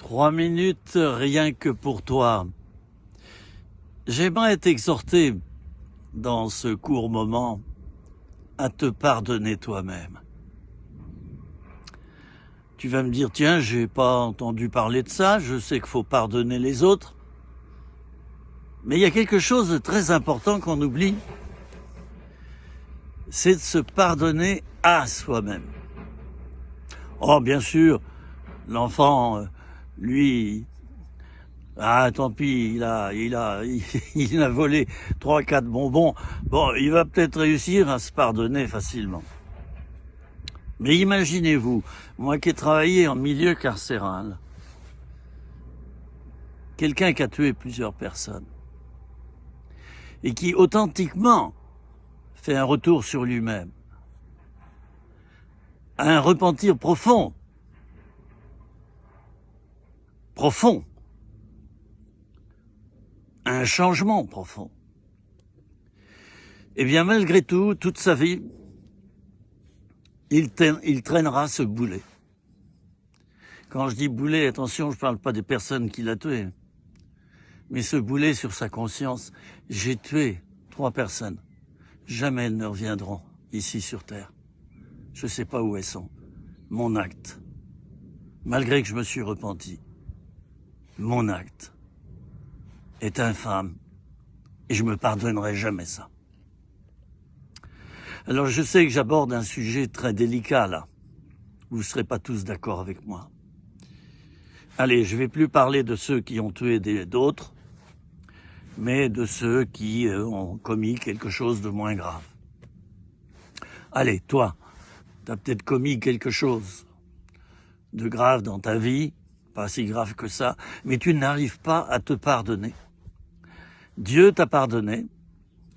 3 minutes rien que pour toi. J'aimerais t'exhorter dans ce court moment à te pardonner toi-même. Tu vas me dire, tiens, j'ai pas entendu parler de ça, je sais qu'il faut pardonner les autres. Mais il y a quelque chose de très important qu'on oublie, c'est de se pardonner à soi-même. Oh, bien sûr, l'enfant, lui, tant pis, il a volé 3-4 bonbons. Bon, il va peut-être réussir à se pardonner facilement. Mais imaginez-vous, moi qui ai travaillé en milieu carcéral, quelqu'un qui a tué plusieurs personnes et qui authentiquement fait un retour sur lui-même, a un repentir profond, un changement profond. Eh bien, malgré tout, toute sa vie, il traînera ce boulet. Quand je dis boulet, attention, je ne parle pas des personnes qu'il a tuées, mais ce boulet sur sa conscience, j'ai tué 3 personnes. Jamais elles ne reviendront ici sur Terre. Je ne sais pas où elles sont. Mon acte, malgré que je me suis repenti, mon acte est infâme et je me pardonnerai jamais ça. Alors je sais que j'aborde un sujet très délicat là. Vous ne serez pas tous d'accord avec moi. Allez, je ne vais plus parler de ceux qui ont tué d'autres, mais de ceux qui ont commis quelque chose de moins grave. Allez, toi, tu as peut-être commis quelque chose de grave dans ta vie, pas si grave que ça, mais tu n'arrives pas à te pardonner. Dieu t'a pardonné,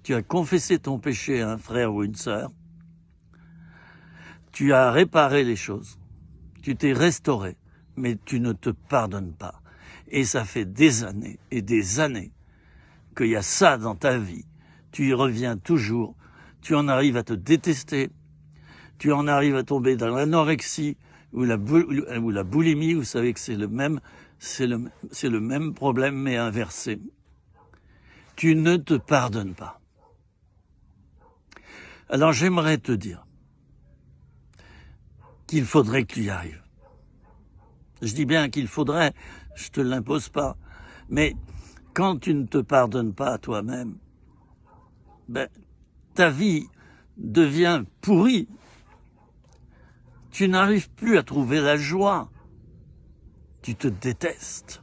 tu as confessé ton péché à un frère ou une sœur, tu as réparé les choses, tu t'es restauré, mais tu ne te pardonnes pas. Et ça fait des années et des années qu'il y a ça dans ta vie. Tu y reviens toujours, tu en arrives à te détester, tu en arrives à tomber dans l'anorexie ou la boulimie. Vous savez que c'est le même problème mais inversé. Tu ne te pardonnes pas. Alors j'aimerais te dire qu'il faudrait que tu y arrives. Je dis bien qu'il faudrait, je te l'impose pas. Mais quand tu ne te pardonnes pas à toi-même, ta vie devient pourrie. Tu n'arrives plus à trouver la joie. Tu te détestes.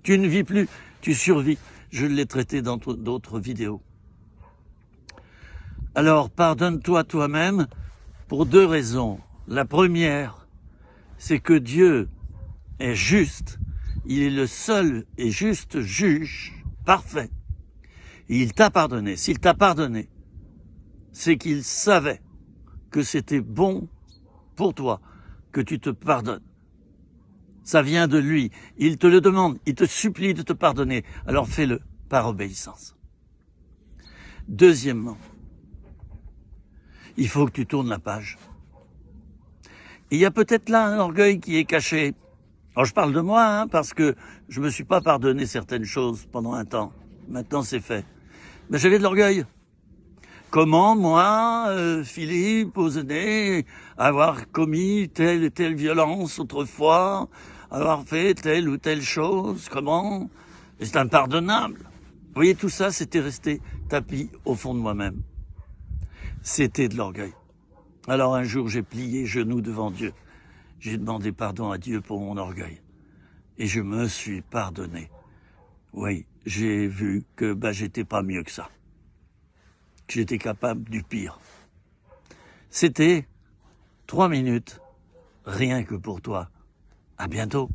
Tu ne vis plus, tu survis. Je l'ai traité dans d'autres vidéos. Alors, pardonne-toi toi-même pour 2 raisons. La première, c'est que Dieu est juste. Il est le seul et juste juge parfait. Et il t'a pardonné. S'il t'a pardonné, c'est qu'il savait que c'était bon pour toi, que tu te pardonnes. Ça vient de lui. Il te le demande. Il te supplie de te pardonner. Alors fais-le par obéissance. Deuxièmement, il faut que tu tournes la page. Il y a peut-être là un orgueil qui est caché. Alors je parle de moi, parce que je me suis pas pardonné certaines choses pendant un temps. Maintenant c'est fait. Mais j'avais de l'orgueil. Comment, moi, Philippe, osais avoir commis telle et telle violence autrefois, avoir fait telle ou telle chose, comment? Et c'est impardonnable. Vous voyez, tout ça, c'était resté tapi au fond de moi-même. C'était de l'orgueil. Alors un jour, j'ai plié genoux devant Dieu. J'ai demandé pardon à Dieu pour mon orgueil. Et je me suis pardonné. Oui, j'ai vu que j'étais pas mieux que ça. Que j'étais capable du pire. C'était 3 minutes, rien que pour toi. À bientôt.